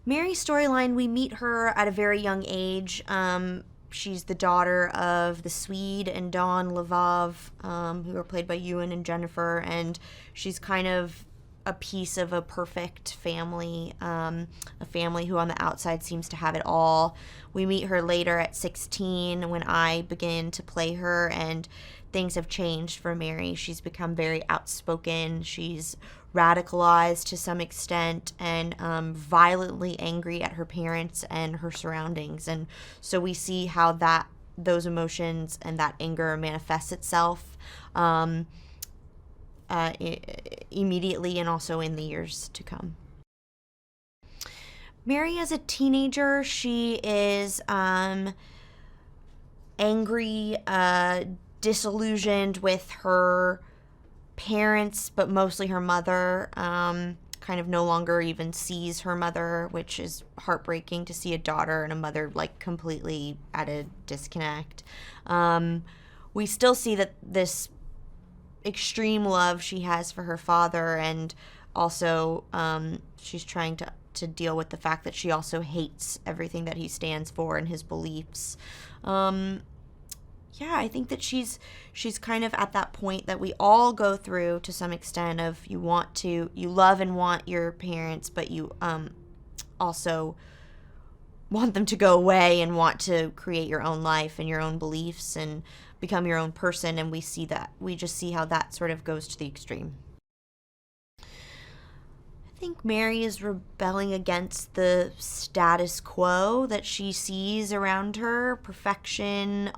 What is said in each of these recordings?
Mary's storyline, we meet her at a very young age. She's the daughter of the Swede and Dawn Lvov, who are played by Ewan and Jennifer, and she's kind of a piece of a perfect family, a family who on the outside seems to have it all. We meet her later at 16 when I begin to play her, and things have changed for Mary. She's become very outspoken. She's radicalized to some extent and violently angry at her parents and her surroundings. And so we see how those emotions and that anger manifests itself immediately and also in the years to come. Mary, as a teenager, she is angry, disillusioned with her parents, but mostly her mother. Kind of no longer even sees her mother, which is heartbreaking to see a daughter and a mother like completely at a disconnect. We still see that this extreme love she has for her father, and also she's trying to deal with the fact that she also hates everything that he stands for and his beliefs. Yeah, I think that she's kind of at that point that we all go through to some extent of you love and want your parents, but you also want them to go away and want to create your own life and your own beliefs and become your own person. And we just see how that sort of goes to the extreme. I think Mary is rebelling against the status quo that she sees around her. Perfection,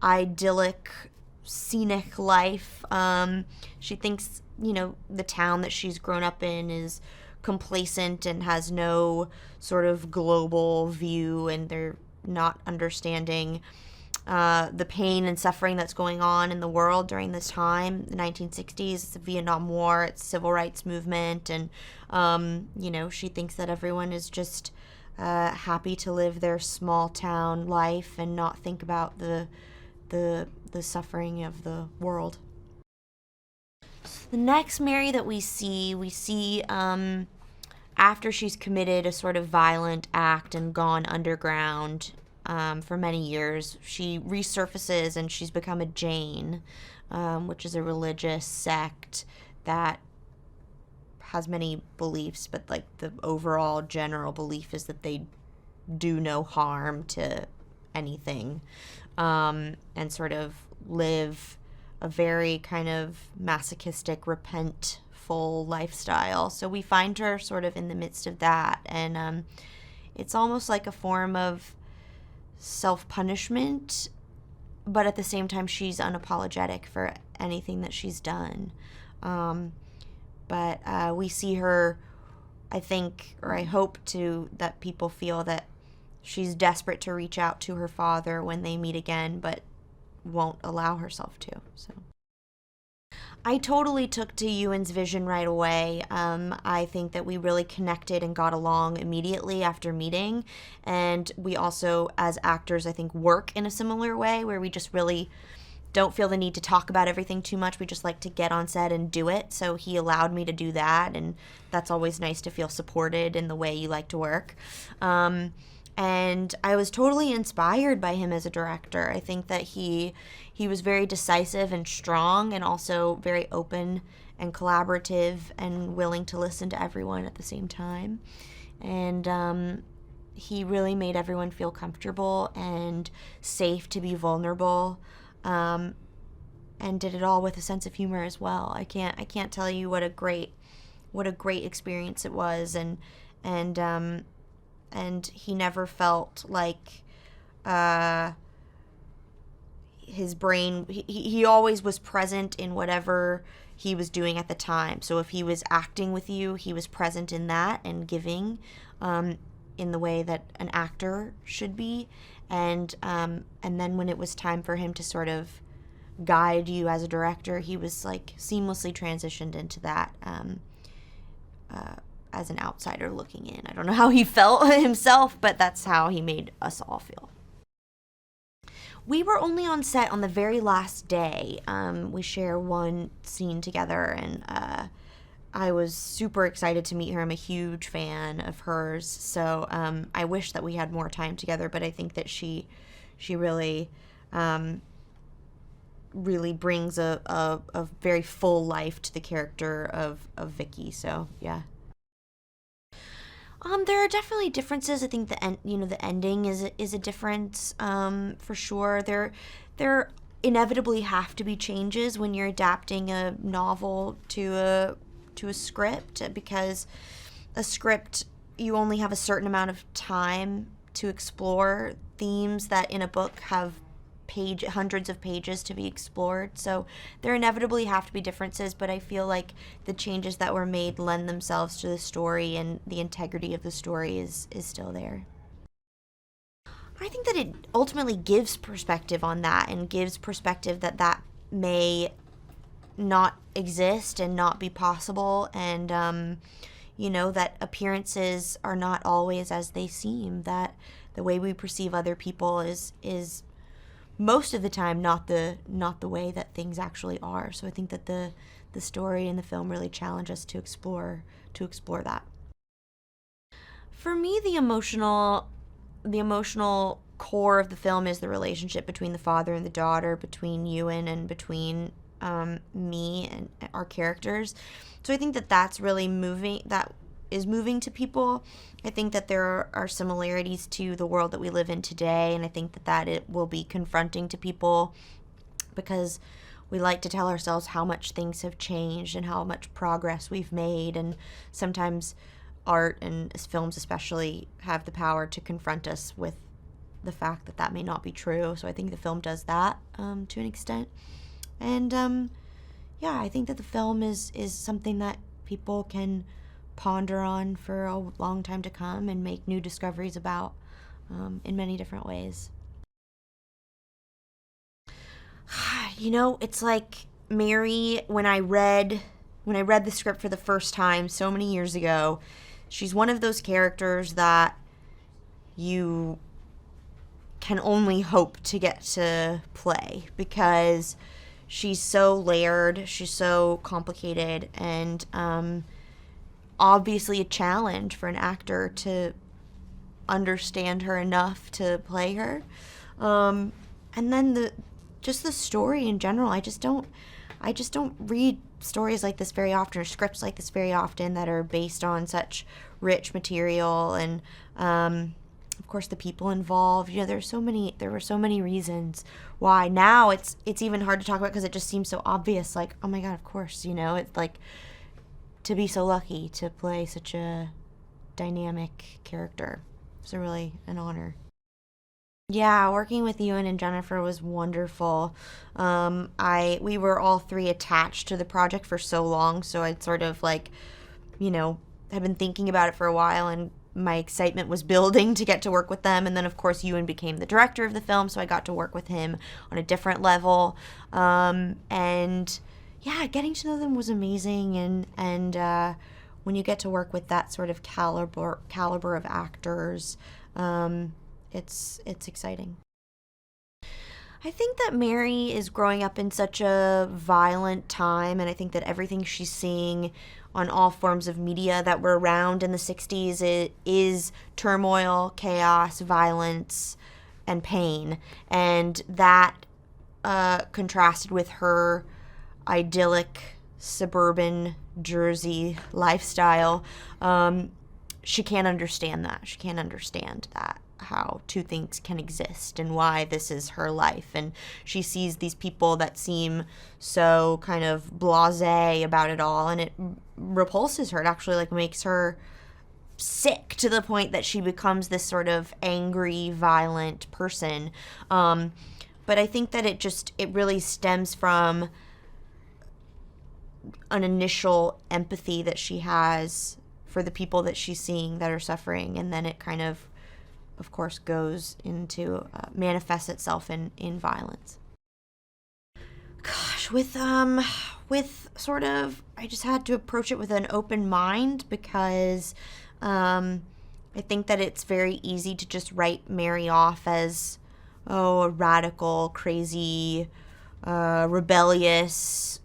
idyllic, scenic life. She thinks, the town that she's grown up in is complacent and has no sort of global view, and they're not understanding the pain and suffering that's going on in the world during this time, the 1960s. It's the Vietnam War, it's civil rights movement, and she thinks that everyone is just happy to live their small town life and not think about the suffering of the world. The next Mary that we see after she's committed a sort of violent act and gone underground for many years. She resurfaces and she's become a Jain, which is a religious sect that has many beliefs, but like the overall general belief is that they do no harm to anything, and sort of live a very kind of masochistic, repentful lifestyle. So we find her sort of in the midst of that, and it's almost like a form of self-punishment, but at the same time she's unapologetic for anything that she's done. But we see her, I think, or I hope that people feel that she's desperate to reach out to her father when they meet again, but won't allow herself to. So I totally took to Ewan's vision right away. I think that we really connected and got along immediately after meeting. And we also, as actors, I think work in a similar way where we just really don't feel the need to talk about everything too much. We just like to get on set and do it. So he allowed me to do that. And that's always nice to feel supported in the way you like to work. And I was totally inspired by him as a director. I think that he was very decisive and strong, and also very open and collaborative and willing to listen to everyone at the same time. And he really made everyone feel comfortable and safe to be vulnerable, and did it all with a sense of humor as well. I can't tell you what a great experience it was, and he never felt like his brain, he always was present in whatever he was doing at the time. So if he was acting with you, he was present in that and giving in the way that an actor should be. And then when it was time for him to sort of guide you as a director, he was like seamlessly transitioned into that as an outsider looking in. I don't know how he felt himself, but that's how he made us all feel. We were only on set on the very last day. We share one scene together, and I was super excited to meet her. I'm a huge fan of hers, so I wish that we had more time together. But I think that she really, really brings a very full life to the character of Vicky. So yeah. There are definitely differences. I think the ending is a difference, for sure. There inevitably have to be changes when you're adapting a novel to a script, because a script, you only have a certain amount of time to explore themes that in a book have hundreds of pages to be explored. So there inevitably have to be differences, but I feel like the changes that were made lend themselves to the story, and the integrity of the story is still there. I think that it ultimately gives perspective on that, and gives perspective that may not exist and not be possible, and that appearances are not always as they seem, that the way we perceive other people is most of the time not the way that things actually are. So I think that the story and the film really challenge us to explore that. For me, the emotional core of the film is the relationship between the father and the daughter, between Ewan and between me and our characters. So I think that that's really moving. That is moving to people. I think that there are similarities to the world that we live in today, and I think that it will be confronting to people, because we like to tell ourselves how much things have changed and how much progress we've made, and sometimes art and films especially have the power to confront us with the fact that may not be true. So I think the film does that to an extent. And yeah, I think that the film is something that people can ponder on for a long time to come and make new discoveries about in many different ways. It's like Mary, when I read the script for the first time so many years ago, she's one of those characters that you can only hope to get to play, because she's so layered, she's so complicated, and obviously a challenge for an actor to understand her enough to play her. And then the story in general, I just don't read stories like this very often, or scripts like this very often, that are based on such rich material, and of course the people involved. There were so many reasons why. Now it's even hard to talk about, because it just seems so obvious, like, oh my god, of course. It's like, to be so lucky to play such a dynamic character. It's really an honor. Yeah, working with Ewan and Jennifer was wonderful. We were all three attached to the project for so long, so I'd sort of had been thinking about it for a while, and my excitement was building to get to work with them. And then, of course, Ewan became the director of the film, so I got to work with him on a different level. And yeah, getting to know them was amazing. And when you get to work with that sort of caliber of actors, it's exciting. I think that Mary is growing up in such a violent time, and I think that everything she's seeing on all forms of media that were around in the 60s is turmoil, chaos, violence, and pain. And that contrasted with her idyllic suburban Jersey lifestyle, she can't understand that. She can't understand that, how two things can exist, and why this is her life. And she sees these people that seem so kind of blasé about it all, and it repulses her. It actually makes her sick, to the point that she becomes this sort of angry, violent person. But I think that it really stems from an initial empathy that she has for the people that she's seeing that are suffering, and then it kind of course goes into manifests itself in violence. Gosh, with sort of, I just had to approach it with an open mind, because I think that it's very easy to just write Mary off as a radical, crazy, rebellious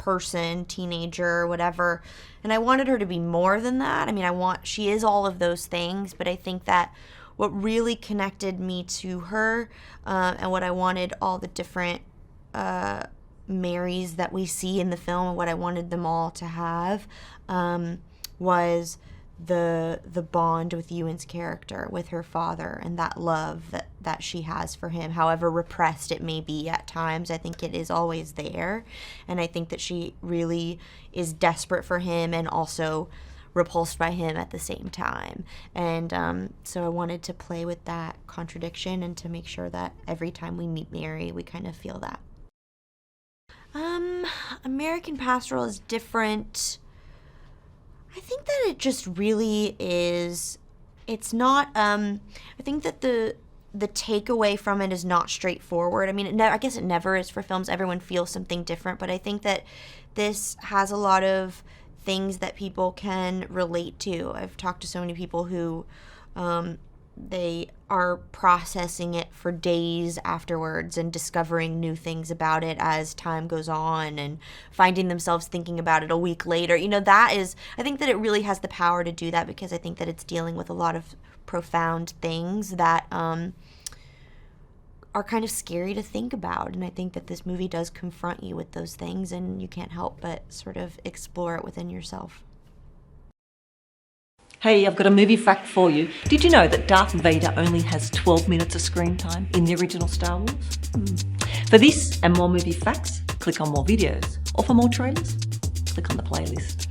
person, teenager, whatever. And I wanted her to be more than that. I mean, she is all of those things, but I think that what really connected me to her, and what I wanted all the different Marys that we see in the film, and what I wanted them all to have, was the bond with Ewan's character, with her father, and that love that she has for him, however repressed it may be at times. I think it is always there, and I think that she really is desperate for him and also repulsed by him at the same time. And so I wanted to play with that contradiction and to make sure that every time we meet Mary, we kind of feel that. American Pastoral is different. I think that it just really is. It's not. I think that the takeaway from it is not straightforward. I mean, I guess it never is for films. Everyone feels something different, but I think that this has a lot of things that people can relate to. I've talked to so many people who they are processing it for days afterwards and discovering new things about it as time goes on and finding themselves thinking about it a week later. You know, I think that it really has the power to do that, because I think that it's dealing with a lot of profound things that are kind of scary to think about. And I think that this movie does confront you with those things, and you can't help but sort of explore it within yourself. Hey, I've got a movie fact for you. Did you know that Darth Vader only has 12 minutes of screen time in the original Star Wars? For this and more movie facts, click on more videos. Or for more trailers, click on the playlist.